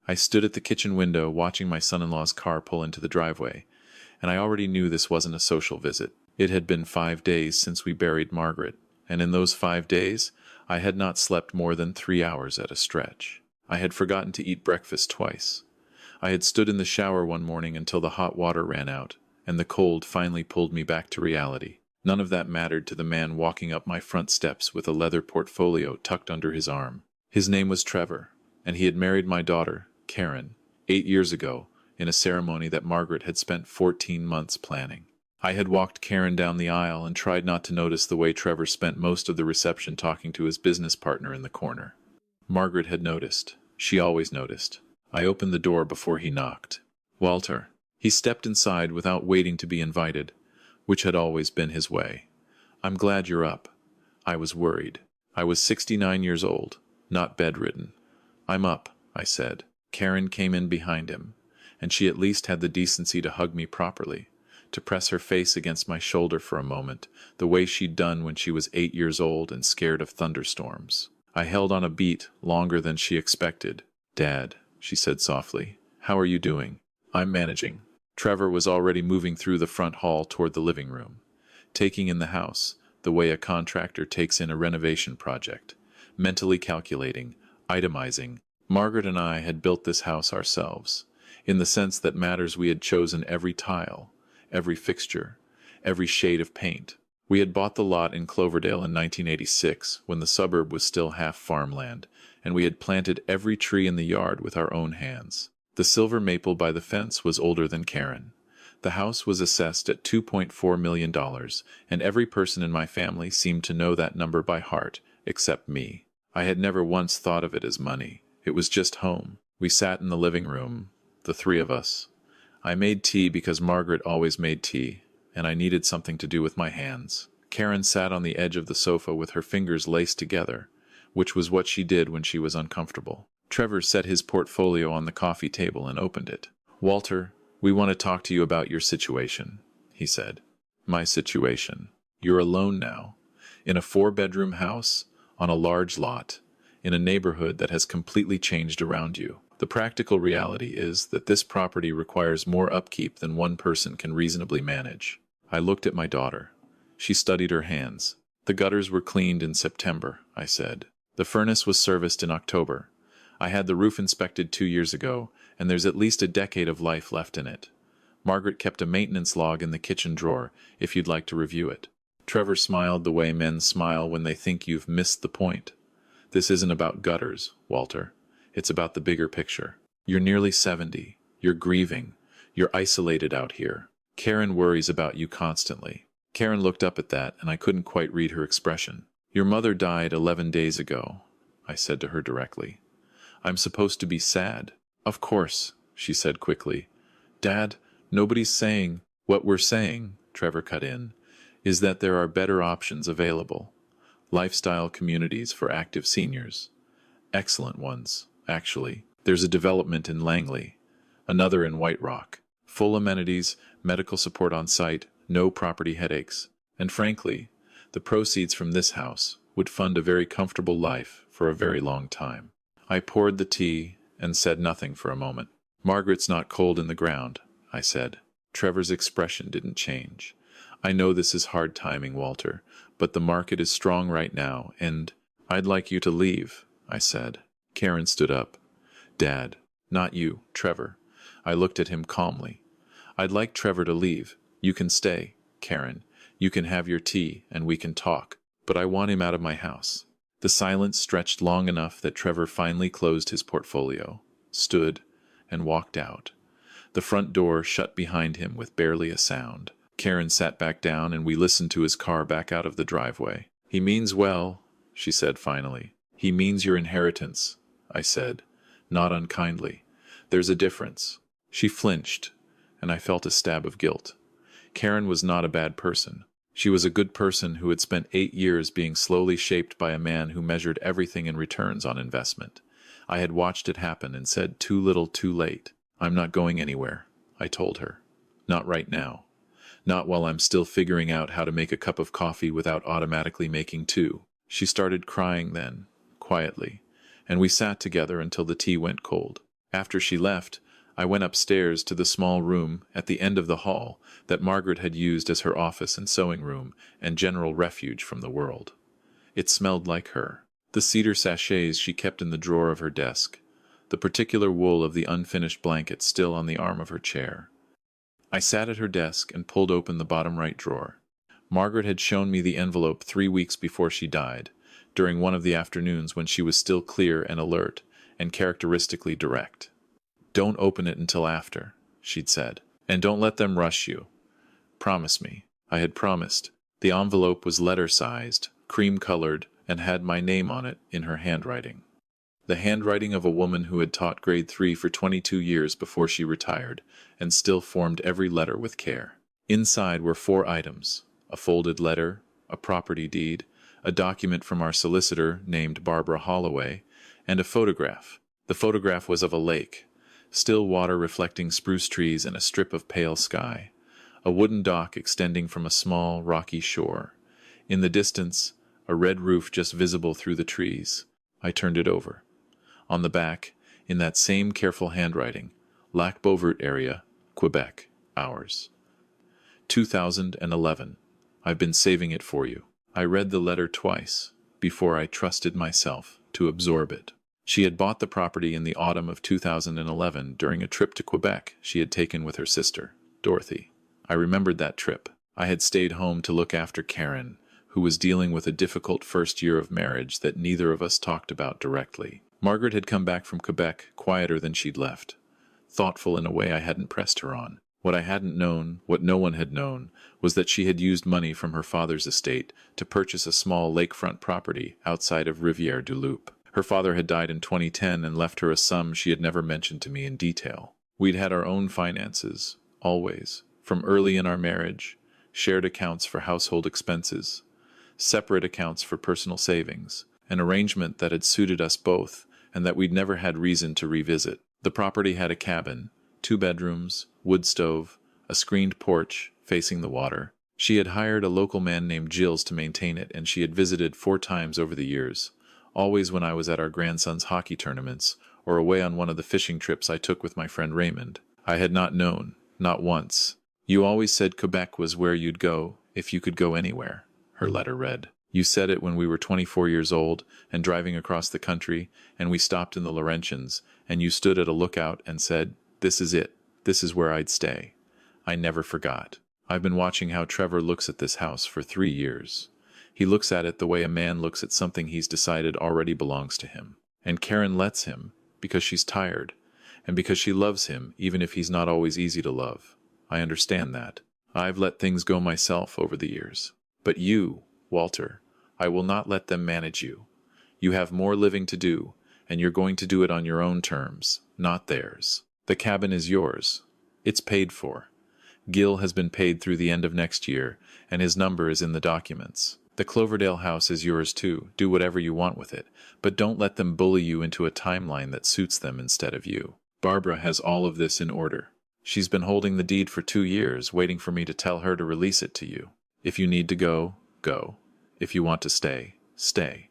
I stood at the kitchen window watching my son-in-law's car pull into the driveway, and I already knew this wasn't a social visit. It had been 5 days since we buried Margaret, and in those 5 days, I had not slept more than 3 hours at a stretch. I had forgotten to eat breakfast twice. I had stood in the shower one morning until the hot water ran out, and the cold finally pulled me back to reality. None of that mattered to the man walking up my front steps with a leather portfolio tucked under his arm. His name was Trevor, and he had married my daughter, Karen, 8 years ago, in a ceremony that Margaret had spent 14 months planning. I had walked Karen down the aisle and tried not to notice the way Trevor spent most of the reception talking to his business partner in the corner. Margaret had noticed. She always noticed. I opened the door before he knocked. "Walter." He stepped inside without waiting to be invited, which had always been his way. "I'm glad you're up." I was worried. I was 69 years old, not bedridden. "I'm up," I said. Karen came in behind him, and she at least had the decency to hug me properly, to press her face against my shoulder for a moment, the way she'd done when she was 8 years old and scared of thunderstorms. I held on a beat longer than she expected. "Dad," she said softly, "how are you doing?" "I'm managing." Trevor was already moving through the front hall toward the living room, taking in the house the way a contractor takes in a renovation project, mentally calculating, itemizing. Margaret and I had built this house ourselves, in the sense that matters we had chosen every tile, every fixture, every shade of paint. We had bought the lot in Cloverdale in 1986, when the suburb was still half farmland, and we had planted every tree in the yard with our own hands. The silver maple by the fence was older than Karen. The house was assessed at $2.4 million, and every person in my family seemed to know that number by heart, except me. I had never once thought of it as money. It was just home. We sat in the living room, the three of us. I made tea because Margaret always made tea, and I needed something to do with my hands. Karen sat on the edge of the sofa with her fingers laced together, which was what she did when she was uncomfortable. Trevor set his portfolio on the coffee table and opened it. "Walter, we want to talk to you about your situation," he said. "My situation. You're alone now, in a 4-bedroom house, on a large lot, in a neighborhood that has completely changed around you. The practical reality is that this property requires more upkeep than one person can reasonably manage." I looked at my daughter. She studied her hands. "The gutters were cleaned in September," I said. "The furnace was serviced in October. I had the roof inspected 2 years ago, and there's at least a decade of life left in it. Margaret kept a maintenance log in the kitchen drawer, if you'd like to review it." Trevor smiled the way men smile when they think you've missed the point. "This isn't about gutters, Walter. It's about the bigger picture. You're nearly 70. You're grieving. You're isolated out here. Karen worries about you constantly." Karen looked up at that, and I couldn't quite read her expression. "Your mother died 11 days ago," I said to her directly. "I'm supposed to be sad." "Of course," she said quickly. "Dad, nobody's saying—" "What we're saying," Trevor cut in, "is that there are better options available. Lifestyle communities for active seniors. Excellent ones, actually. There's a development in Langley, another in White Rock. Full amenities, medical support on site, no property headaches. And frankly, the proceeds from this house would fund a very comfortable life for a very long time." I poured the tea and said nothing for a moment. "Margaret's not cold in the ground," I said. Trevor's expression didn't change. "I know this is hard timing, Walter, but the market is strong right now, and—" "I'd like you to leave," I said. Karen stood up. "Dad, not you, Trevor." I looked at him calmly. "I'd like Trevor to leave. You can stay, Karen. You can have your tea, and we can talk. But I want him out of my house." The silence stretched long enough that Trevor finally closed his portfolio, stood, and walked out. The front door shut behind him with barely a sound. Karen sat back down, and we listened to his car back out of the driveway. "He means well," she said finally. "He means your inheritance," I said, not unkindly. "There's a difference." She flinched, and I felt a stab of guilt. Karen was not a bad person. She was a good person who had spent 8 years being slowly shaped by a man who measured everything in returns on investment. I had watched it happen and said too little too late. "I'm not going anywhere," I told her. "Not right now. Not while I'm still figuring out how to make a cup of coffee without automatically making 2. She started crying then, quietly, and we sat together until the tea went cold. After she left, I went upstairs to the small room at the end of the hall that Margaret had used as her office and sewing room and general refuge from the world. It smelled like her. The cedar sachets she kept in the drawer of her desk, the particular wool of the unfinished blanket still on the arm of her chair. I sat at her desk and pulled open the bottom right drawer. Margaret had shown me the envelope 3 weeks before she died, during one of the afternoons when she was still clear and alert, and characteristically direct. "Don't open it until after," she'd said, "and don't let them rush you. Promise me." I had promised. The envelope was letter-sized, cream-colored, and had my name on it in her handwriting. The handwriting of a woman who had taught grade 3 for 22 years before she retired, and still formed every letter with care. Inside were 4 items: a folded letter, a property deed, a document from our solicitor named Barbara Holloway, and a photograph. The photograph was of a lake, still water reflecting spruce trees and a strip of pale sky, a wooden dock extending from a small, rocky shore. In the distance, a red roof just visible through the trees. I turned it over. On the back, in that same careful handwriting, Lac Beauvert area, Quebec, ours. 2011. I've been saving it for you. I read the letter twice before I trusted myself to absorb it. She had bought the property in the autumn of 2011 during a trip to Quebec she had taken with her sister, Dorothy. I remembered that trip. I had stayed home to look after Karen, who was dealing with a difficult first year of marriage that neither of us talked about directly. Margaret had come back from Quebec quieter than she'd left, thoughtful in a way I hadn't pressed her on. What I hadn't known, what no one had known, was that she had used money from her father's estate to purchase a small lakefront property outside of Rivière-du-Loup. Her father had died in 2010 and left her a sum she had never mentioned to me in detail. We'd had our own finances, always, from early in our marriage, shared accounts for household expenses, separate accounts for personal savings, an arrangement that had suited us both and that we'd never had reason to revisit. The property had a cabin, 2 bedrooms, wood stove, a screened porch facing the water. She had hired a local man named Gilles to maintain it, and she had visited 4 times over the years, always when I was at our grandson's hockey tournaments or away on one of the fishing trips I took with my friend Raymond. I had not known, not once. "You always said Quebec was where you'd go if you could go anywhere," her letter read. "You said it when we were 24 years old and driving across the country, and we stopped in the Laurentians, and you stood at a lookout and said, 'This is it. This is where I'd stay.' I never forgot. I've been watching how Trevor looks at this house for 3 years. He looks at it the way a man looks at something he's decided already belongs to him. And Karen lets him, because she's tired, and because she loves him even if he's not always easy to love. I understand that. I've let things go myself over the years. But you, Walter, I will not let them manage you. You have more living to do, and you're going to do it on your own terms, not theirs. The cabin is yours. It's paid for. Gil has been paid through the end of next year, and his number is in the documents. The Cloverdale house is yours too. Do whatever you want with it, but don't let them bully you into a timeline that suits them instead of you. Barbara has all of this in order. She's been holding the deed for 2 years, waiting for me to tell her to release it to you. If you need to go, go. If you want to stay, stay.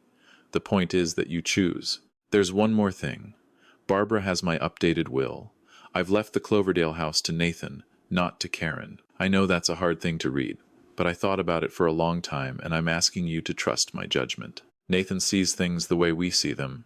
The point is that you choose. There's one more thing. Barbara has my updated will. I've left the Cloverdale house to Nathan, not to Karen. I know that's a hard thing to read, but I thought about it for a long time, and I'm asking you to trust my judgment. Nathan sees things the way we see them.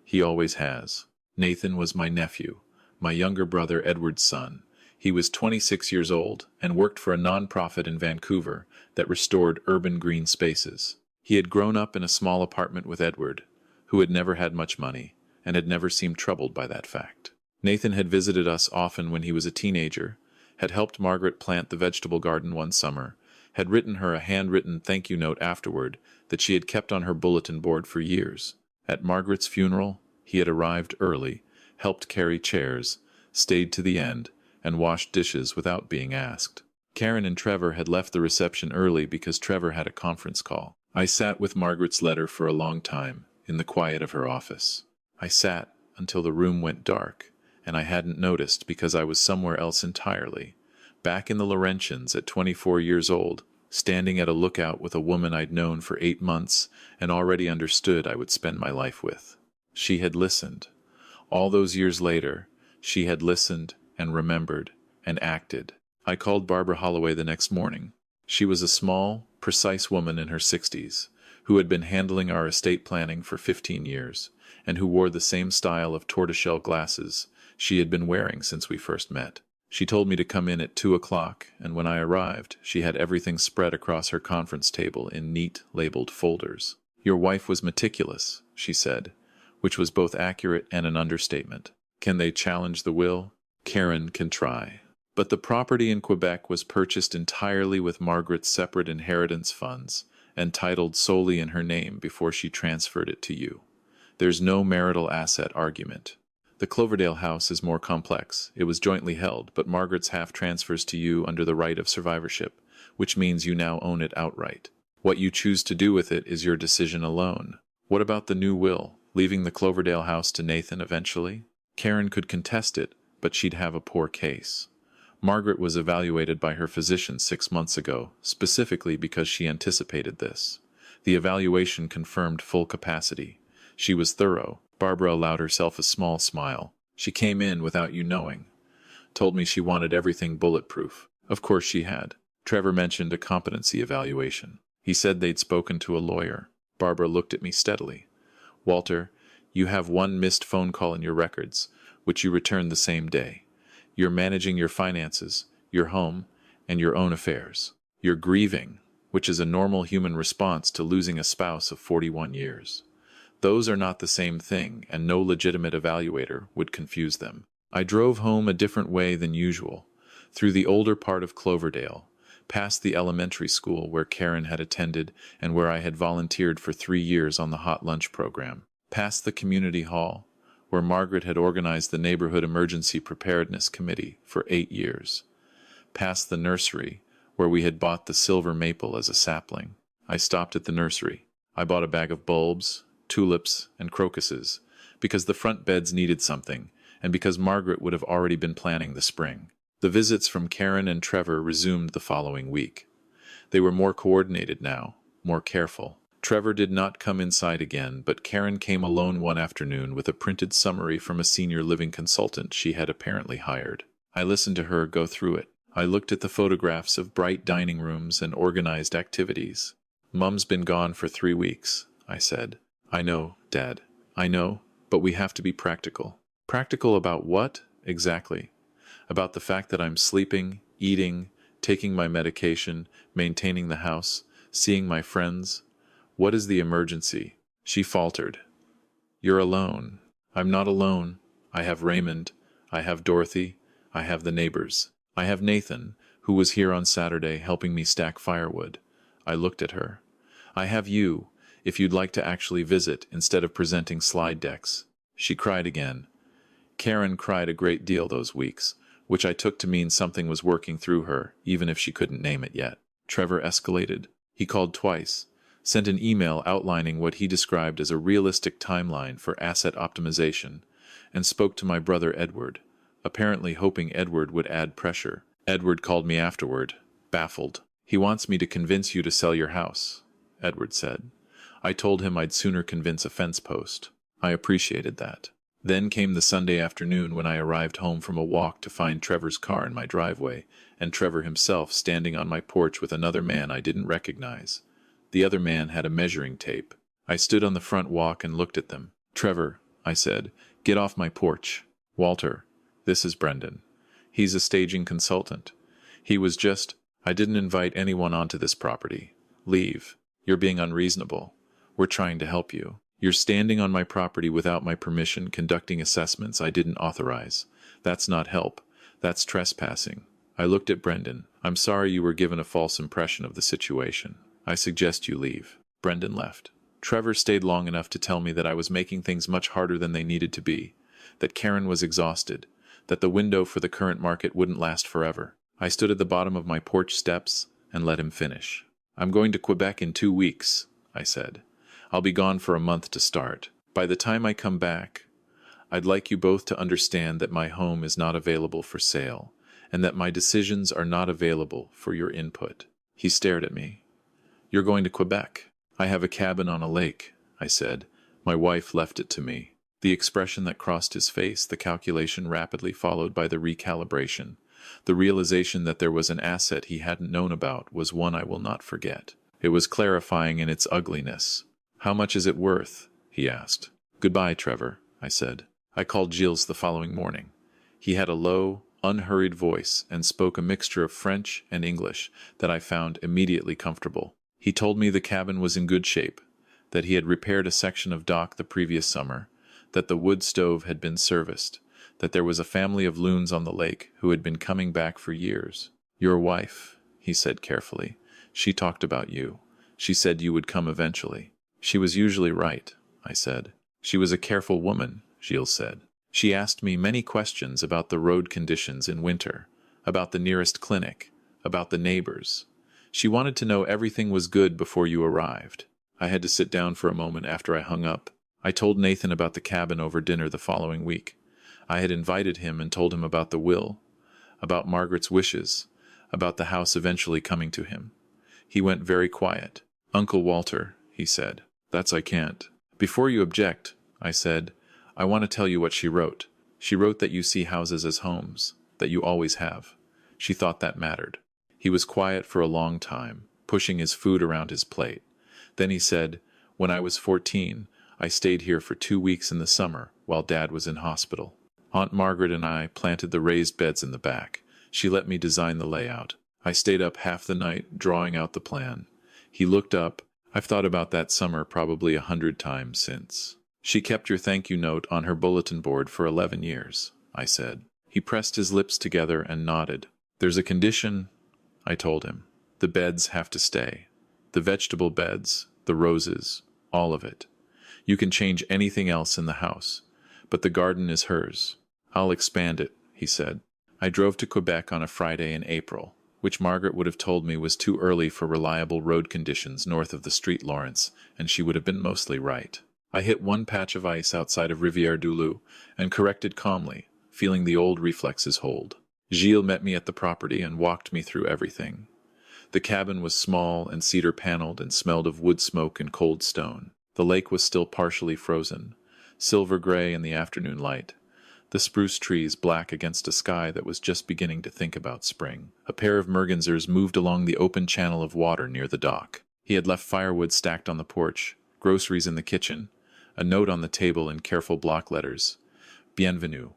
He always has. Nathan was my nephew, my younger brother Edward's son. He was 26 years old and worked for a non-profit in Vancouver that restored urban green spaces. He had grown up in a small apartment with Edward, who had never had much money and had never seemed troubled by that fact. Nathan had visited us often when he was a teenager, had helped Margaret plant the vegetable garden one summer, had written her a handwritten thank you note afterward that she had kept on her bulletin board for years. At Margaret's funeral, he had arrived early, helped carry chairs, stayed to the end, and washed dishes without being asked. Karen and Trevor had left the reception early because Trevor had a conference call. I sat with Margaret's letter for a long time, in the quiet of her office. I sat until the room went dark, and I hadn't noticed because I was somewhere else entirely, back in the Laurentians at 24 years old, standing at a lookout with a woman I'd known for 8 months and already understood I would spend my life with. She had listened. All those years later, She had listened and remembered and acted. I called Barbara Holloway the next morning. She was a small, precise woman in her 60s, who had been handling our estate planning for 15 years, and who wore the same style of tortoiseshell glasses she had been wearing since we first met. She told me to come in at 2 o'clock, and when I arrived, she had everything spread across her conference table in neat, labeled folders. "Your wife was meticulous," she said, which was both accurate and an understatement. "Can they challenge the will?" "Karen can try." But the property in Quebec was purchased entirely with Margaret's separate inheritance funds and titled solely in her name before she transferred it to you. There's no marital asset argument. The Cloverdale house is more complex. It was jointly held, but Margaret's half transfers to you under the right of survivorship, which means you now own it outright. What you choose to do with it is your decision alone. What about the new will, leaving the Cloverdale house to Nathan eventually? Karen could contest it, but she'd have a poor case. Margaret was evaluated by her physician 6 months ago, specifically because she anticipated this. The evaluation confirmed full capacity. She was thorough. Barbara allowed herself a small smile. She came in without you knowing. Told me she wanted everything bulletproof. Of course she had. Trevor mentioned a competency evaluation. He said they'd spoken to a lawyer. Barbara looked at me steadily. "Walter, you have one missed phone call in your records, which you returned the same day. You're managing your finances, your home, and your own affairs. You're grieving, which is a normal human response to losing a spouse of 41 years. Those are not the same thing, and no legitimate evaluator would confuse them." I drove home a different way than usual, through the older part of Cloverdale, past the elementary school where Karen had attended and where I had volunteered for 3 years on the hot lunch program, past the community hall, where Margaret had organized the Neighborhood Emergency Preparedness Committee for 8 years, past the nursery, where we had bought the silver maple as a sapling. I stopped at the nursery. I bought a bag of bulbs, tulips, and crocuses, because the front beds needed something, and because Margaret would have already been planning the spring. The visits from Karen and Trevor resumed the following week. They were more coordinated now, more careful. Trevor did not come inside again, but Karen came alone one afternoon with a printed summary from a senior living consultant she had apparently hired. I listened to her go through it. I looked at the photographs of bright dining rooms and organized activities. "Mum's been gone for 3 weeks," I said. "I know, Dad. I know, but we have to be practical." "Practical about what, exactly?" "About the fact that I'm sleeping, eating, taking my medication, maintaining the house, seeing my friends. What is the emergency?" She faltered. "You're alone." "I'm not alone. I have Raymond. I have Dorothy. I have the neighbors. I have Nathan, who was here on Saturday helping me stack firewood." I looked at her. "I have you, if you'd like to actually visit instead of presenting slide decks." She cried again. Karen cried a great deal those weeks, which I took to mean something was working through her, even if she couldn't name it yet. Trevor escalated. He called twice, sent an email outlining what he described as a realistic timeline for asset optimization, and spoke to my brother Edward, apparently hoping Edward would add pressure. Edward called me afterward, baffled. "He wants me to convince you to sell your house," Edward said. I told him I'd sooner convince a fence post. I appreciated that. Then came the Sunday afternoon when I arrived home from a walk to find Trevor's car in my driveway, and Trevor himself standing on my porch with another man I didn't recognize. The other man had a measuring tape. I stood on the front walk and looked at them. "Trevor," I said, "get off my porch." "Walter, this is Brendan. He's a staging consultant. I didn't invite anyone onto this property. Leave. You're being unreasonable. We're trying to help you. You're standing on my property without my permission, conducting assessments I didn't authorize. That's not help. That's trespassing." I looked at Brendan. "I'm sorry you were given a false impression of the situation. I suggest you leave." Brendan left. Trevor stayed long enough to tell me that I was making things much harder than they needed to be, that Karen was exhausted, that the window for the current market wouldn't last forever. I stood at the bottom of my porch steps and let him finish. "I'm going to Quebec in 2 weeks," I said. "I'll be gone for a month to start. By the time I come back, I'd like you both to understand that my home is not available for sale, and that my decisions are not available for your input." He stared at me. "You're going to Quebec?" "I have a cabin on a lake," I said. "My wife left it to me." The expression that crossed his face, the calculation rapidly followed by the recalibration. The realization that there was an asset he hadn't known about was one I will not forget. It was clarifying in its ugliness. "How much is it worth?" he asked. "Goodbye, Trevor," I said. I called Gilles the following morning. He had a low, unhurried voice and spoke a mixture of French and English that I found immediately comfortable. He told me the cabin was in good shape, that he had repaired a section of dock the previous summer, that the wood stove had been serviced, that there was a family of loons on the lake who had been coming back for years. "Your wife," he said carefully. "She talked about you. She said you would come eventually." "She was usually right," I said. "She was a careful woman," Gilles said. "She asked me many questions about the road conditions in winter, about the nearest clinic, about the neighbors. She wanted to know everything was good before you arrived." I had to sit down for a moment after I hung up. I told Nathan about the cabin over dinner the following week. I had invited him and told him about the will, about Margaret's wishes, about the house eventually coming to him. He went very quiet. "Uncle Walter," he said, "that's I can't." "Before you object," I said, "I want to tell you what she wrote. She wrote that you see houses as homes, that you always have. She thought that mattered." He was quiet for a long time, pushing his food around his plate. Then he said, "When I was 14, I stayed here for 2 weeks in the summer while Dad was in hospital. Aunt Margaret and I planted the raised beds in the back. She let me design the layout. I stayed up half the night drawing out the plan." He looked up. "I've thought about that summer probably 100 times since." "She kept your thank you note on her bulletin board for 11 years, I said. He pressed his lips together and nodded. "There's a condition," I told him. "The beds have to stay. The vegetable beds, the roses, all of it. You can change anything else in the house, but the garden is hers." "I'll expand it," he said. I drove to Quebec on a Friday in April, which Margaret would have told me was too early for reliable road conditions north of the Street Lawrence, and she would have been mostly right. I hit one patch of ice outside of Rivière-du-Loup and corrected calmly, feeling the old reflexes hold. Gilles met me at the property and walked me through everything. The cabin was small and cedar-paneled and smelled of wood smoke and cold stone. The lake was still partially frozen, silver-gray in the afternoon light. The spruce trees black against a sky that was just beginning to think about spring. A pair of mergansers moved along the open channel of water near the dock. He had left firewood stacked on the porch, groceries in the kitchen, a note on the table in careful block letters. "Bienvenue.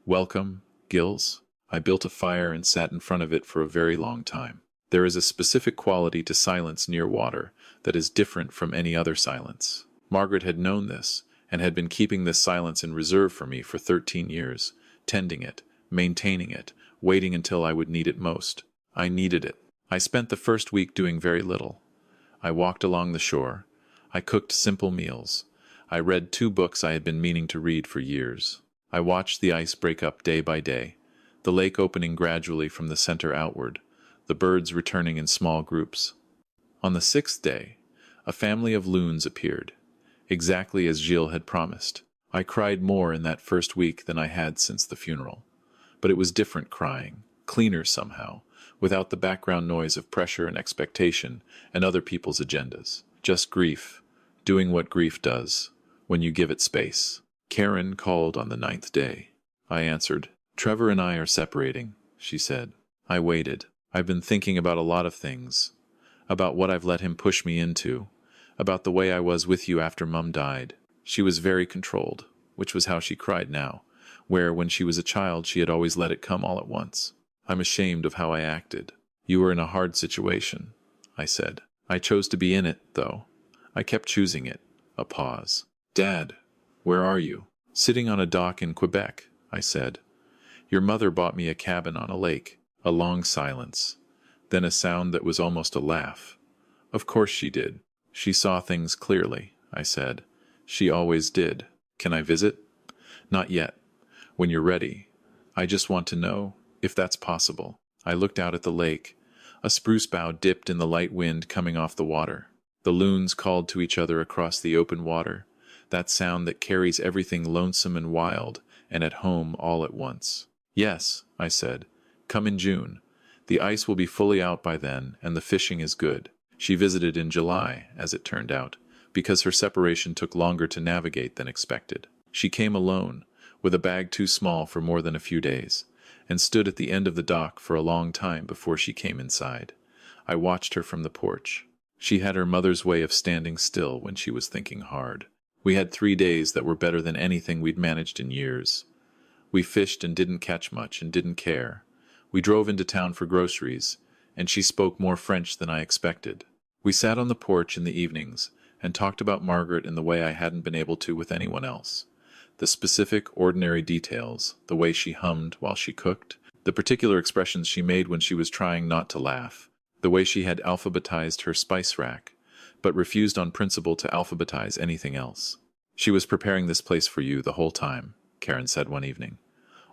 Welcome, Gilles." I built a fire and sat in front of it for a very long time. There is a specific quality to silence near water that is different from any other silence. Margaret had known this, and had been keeping this silence in reserve for me for 13 years, tending it, maintaining it, waiting until I would need it most. I needed it. I spent the first week doing very little. I walked along the shore. I cooked simple meals. I read 2 books I had been meaning to read for years. I watched the ice break up day by day, the lake opening gradually from the center outward, the birds returning in small groups. On the 6th day, a family of loons appeared, exactly as Gilles had promised. I cried more in that first week than I had since the funeral. But it was different crying, cleaner somehow, without the background noise of pressure and expectation and other people's agendas. Just grief, doing what grief does, when you give it space. Karen called on the 9th day. I answered. "Trevor and I are separating," she said. I waited. "I've been thinking about a lot of things, about what I've let him push me into, about the way I was with you after Mum died." She was very controlled, which was how she cried now, where when she was a child she had always let it come all at once. "I'm ashamed of how I acted." "You were in a hard situation," I said. "I chose to be in it, though. I kept choosing it." A pause. "Dad, where are you?" "Sitting on a dock in Quebec," I said. "Your mother bought me a cabin on a lake." A long silence, then a sound that was almost a laugh. "Of course she did. She saw things clearly," I said. "She always did. Can I visit?" "Not yet. When you're ready. I just want to know if that's possible." I looked out at the lake. A spruce bough dipped in the light wind coming off the water. The loons called to each other across the open water, that sound that carries everything lonesome and wild and at home all at once. "Yes," I said. "Come in June. The ice will be fully out by then, and the fishing is good." She visited in July, as it turned out, because her separation took longer to navigate than expected. She came alone, with a bag too small for more than a few days, and stood at the end of the dock for a long time before she came inside. I watched her from the porch. She had her mother's way of standing still when she was thinking hard. We had 3 days that were better than anything we'd managed in years. We fished and didn't catch much and didn't care. We drove into town for groceries, and she spoke more French than I expected. We sat on the porch in the evenings and talked about Margaret in the way I hadn't been able to with anyone else. The specific, ordinary details, the way she hummed while she cooked, the particular expressions she made when she was trying not to laugh, the way she had alphabetized her spice rack, but refused on principle to alphabetize anything else. "She was preparing this place for you the whole time," Karen said one evening.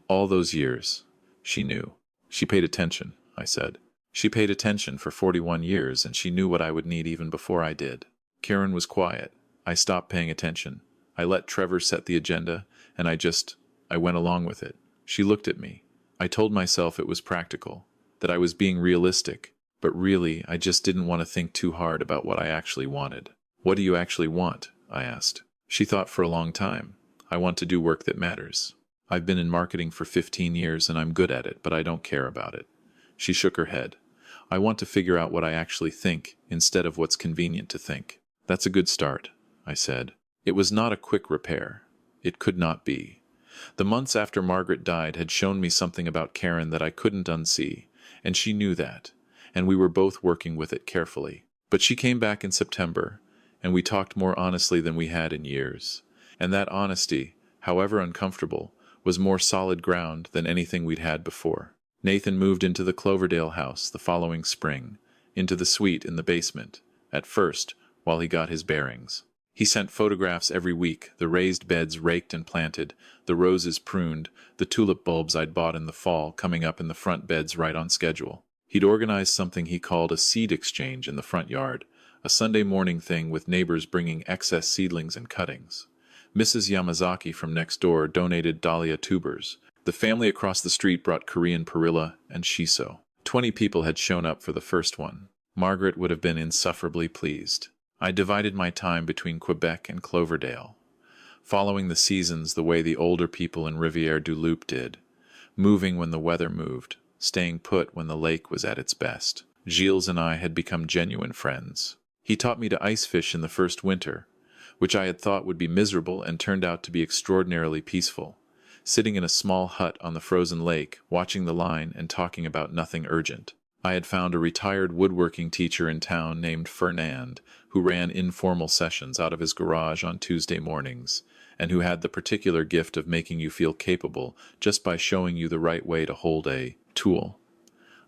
"All those years. She knew. She paid attention," I said. "She paid attention for 41 years, and she knew what I would need even before I did." Karen was quiet. I stopped paying attention. I let Trevor set the agenda, and I went along with it. She looked at me. I told myself it was practical, that I was being realistic, but really, I just didn't want to think too hard about what I actually wanted. "What do you actually want?" I asked. She thought for a long time. "I want to do work that matters. I've been in marketing for 15 years and I'm good at it, but I don't care about it." She shook her head. "I want to figure out what I actually think instead of what's convenient to think." "That's a good start," I said. It was not a quick repair. It could not be. The months after Margaret died had shown me something about Karen that I couldn't unsee, and she knew that, and we were both working with it carefully. But she came back in September, and we talked more honestly than we had in years. And that honesty, however uncomfortable, was more solid ground than anything we'd had before. Nathan moved into the Cloverdale house the following spring, into the suite in the basement, at first, while he got his bearings. He sent photographs every week, the raised beds raked and planted, the roses pruned, the tulip bulbs I'd bought in the fall coming up in the front beds right on schedule. He'd organized something he called a seed exchange in the front yard, a Sunday morning thing with neighbors bringing excess seedlings and cuttings. Mrs. Yamazaki from next door donated dahlia tubers. The family across the street brought Korean perilla and shiso. 20 people had shown up for the first one. Margaret would have been insufferably pleased. I divided my time between Quebec and Cloverdale, following the seasons the way the older people in Rivière-du-Loup did, moving when the weather moved, staying put when the lake was at its best. Gilles and I had become genuine friends. He taught me to ice fish in the first winter, which I had thought would be miserable and turned out to be extraordinarily peaceful, sitting in a small hut on the frozen lake, watching the line and talking about nothing urgent. I had found a retired woodworking teacher in town named Fernand, who ran informal sessions out of his garage on Tuesday mornings, and who had the particular gift of making you feel capable just by showing you the right way to hold a tool.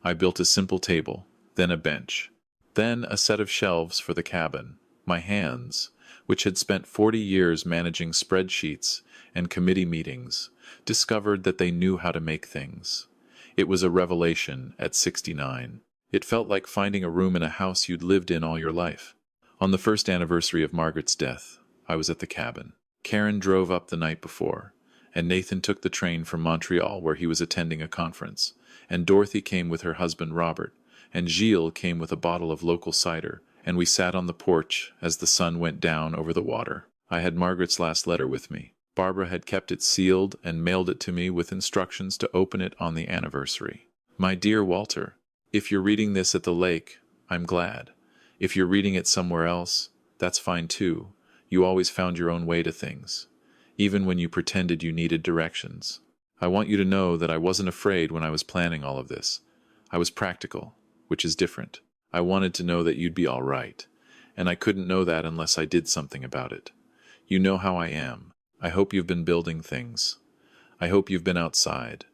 I built a simple table, then a bench, then a set of shelves for the cabin. My hands, which had spent 40 years managing spreadsheets and committee meetings, discovered that they knew how to make things. It was a revelation at 69. It felt like finding a room in a house you'd lived in all your life. On the first anniversary of Margaret's death, I was at the cabin. Karen drove up the night before, and Nathan took the train from Montreal where he was attending a conference, and Dorothy came with her husband Robert, and Gilles came with a bottle of local cider, and we sat on the porch as the sun went down over the water. I had Margaret's last letter with me. Barbara had kept it sealed and mailed it to me with instructions to open it on the anniversary. "My dear Walter, if you're reading this at the lake, I'm glad. If you're reading it somewhere else, that's fine too. You always found your own way to things, even when you pretended you needed directions. I want you to know that I wasn't afraid when I was planning all of this. I was practical, which is different. I wanted to know that you'd be all right, and I couldn't know that unless I did something about it. You know how I am. I hope you've been building things. I hope you've been outside.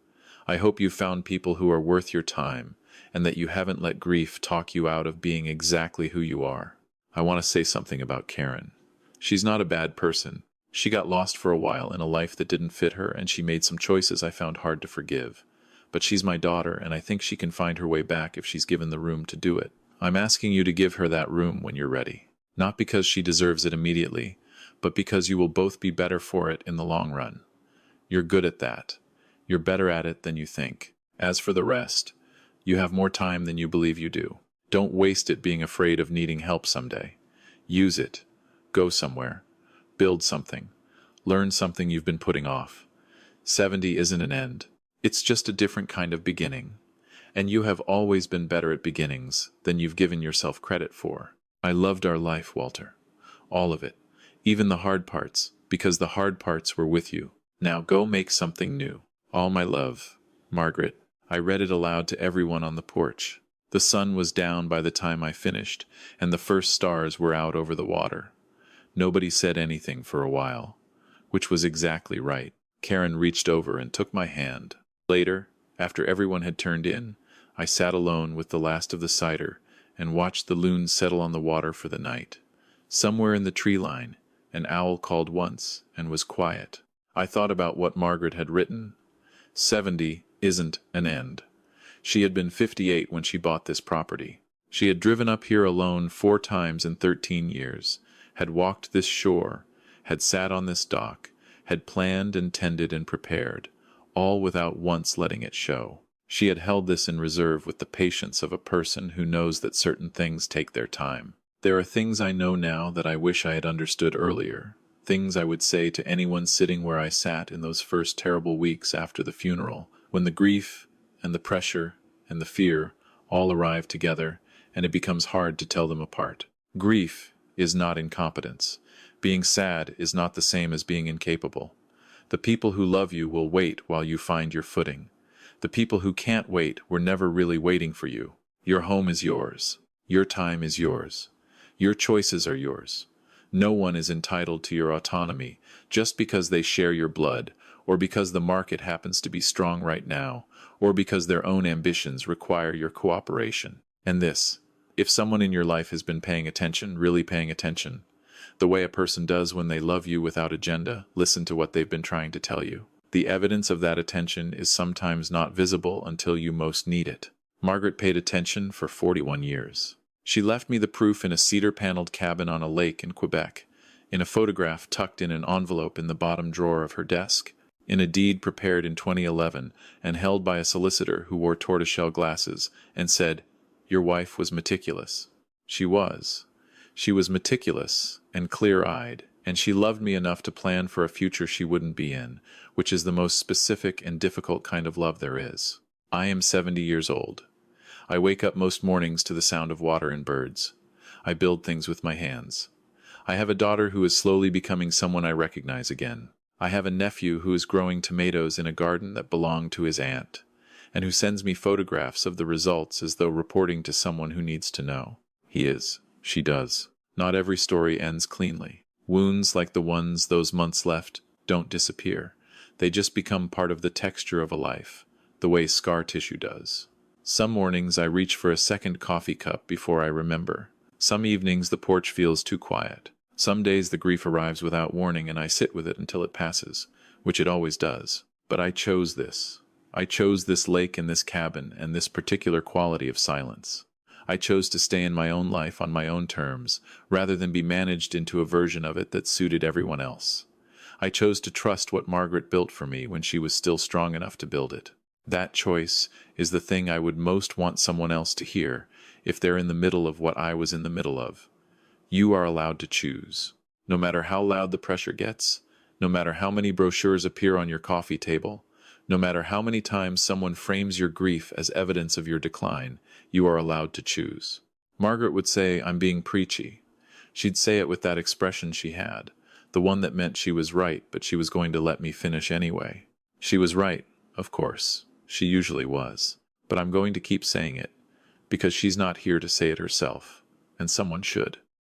I hope you've found people who are worth your time, and that you haven't let grief talk you out of being exactly who you are. I want to say something about Karen. She's not a bad person. She got lost for a while in a life that didn't fit her, and she made some choices I found hard to forgive. But she's my daughter, and I think she can find her way back if she's given the room to do it. I'm asking you to give her that room when you're ready. Not because she deserves it immediately, but because you will both be better for it in the long run. You're good at that. You're better at it than you think. As for the rest, you have more time than you believe you do. Don't waste it being afraid of needing help someday. Use it. Go somewhere. Build something. Learn something you've been putting off. 70 isn't an end. It's just a different kind of beginning. And you have always been better at beginnings than you've given yourself credit for. I loved our life, Walter. All of it. Even the hard parts, because the hard parts were with you. Now go make something new. All my love, Margaret. I read it aloud to everyone on the porch. The sun was down by the time I finished, and the first stars were out over the water. Nobody said anything for a while, which was exactly right. Karen reached over and took my hand. Later, after everyone had turned in, I sat alone with the last of the cider and watched the loons settle on the water for the night. Somewhere in the tree line, an owl called once and was quiet. I thought about what Margaret had written. 70 isn't an end. She had been 58 when she bought this property. She had driven up here alone 4 times in 13 years, had walked this shore, had sat on this dock, had planned and tended and prepared, all without once letting it show. She had held this in reserve with the patience of a person who knows that certain things take their time. There are things I know now that I wish I had understood earlier, things I would say to anyone sitting where I sat in those first terrible weeks after the funeral, when the grief and the pressure and the fear all arrive together, and it becomes hard to tell them apart. Grief is not incompetence. Being sad is not the same as being incapable. The people who love you will wait while you find your footing. The people who can't wait were never really waiting for you. Your home is yours. Your time is yours. Your choices are yours. No one is entitled to your autonomy just because they share your blood, or because the market happens to be strong right now, or because their own ambitions require your cooperation. And this, if someone in your life has been paying attention, really paying attention, the way a person does when they love you without agenda, listen to what they've been trying to tell you. The evidence of that attention is sometimes not visible until you most need it. Margaret paid attention for 41 years. She left me the proof in a cedar-paneled cabin on a lake in Quebec, in a photograph tucked in an envelope in the bottom drawer of her desk, in a deed prepared in 2011 and held by a solicitor who wore tortoiseshell glasses and said, "Your wife was meticulous." She was. She was meticulous and clear-eyed, and she loved me enough to plan for a future she wouldn't be in, which is the most specific and difficult kind of love there is. I am 70 years old. I wake up most mornings to the sound of water and birds. I build things with my hands. I have a daughter who is slowly becoming someone I recognize again. I have a nephew who is growing tomatoes in a garden that belonged to his aunt, and who sends me photographs of the results as though reporting to someone who needs to know. He is. She does. Not every story ends cleanly. Wounds like the ones those months left don't disappear. They just become part of the texture of a life, the way scar tissue does. Some mornings I reach for a second coffee cup before I remember. Some evenings the porch feels too quiet. Some days the grief arrives without warning and I sit with it until it passes, which it always does. But I chose this. I chose this lake and this cabin and this particular quality of silence. I chose to stay in my own life on my own terms, rather than be managed into a version of it that suited everyone else. I chose to trust what Margaret built for me when she was still strong enough to build it. That choice is the thing I would most want someone else to hear, if they're in the middle of what I was in the middle of. You are allowed to choose. No matter how loud the pressure gets, no matter how many brochures appear on your coffee table, no matter how many times someone frames your grief as evidence of your decline, you are allowed to choose. Margaret would say, "I'm being preachy." She'd say it with that expression she had, the one that meant she was right, but she was going to let me finish anyway. She was right, of course. She usually was. But I'm going to keep saying it, because she's not here to say it herself, and someone should.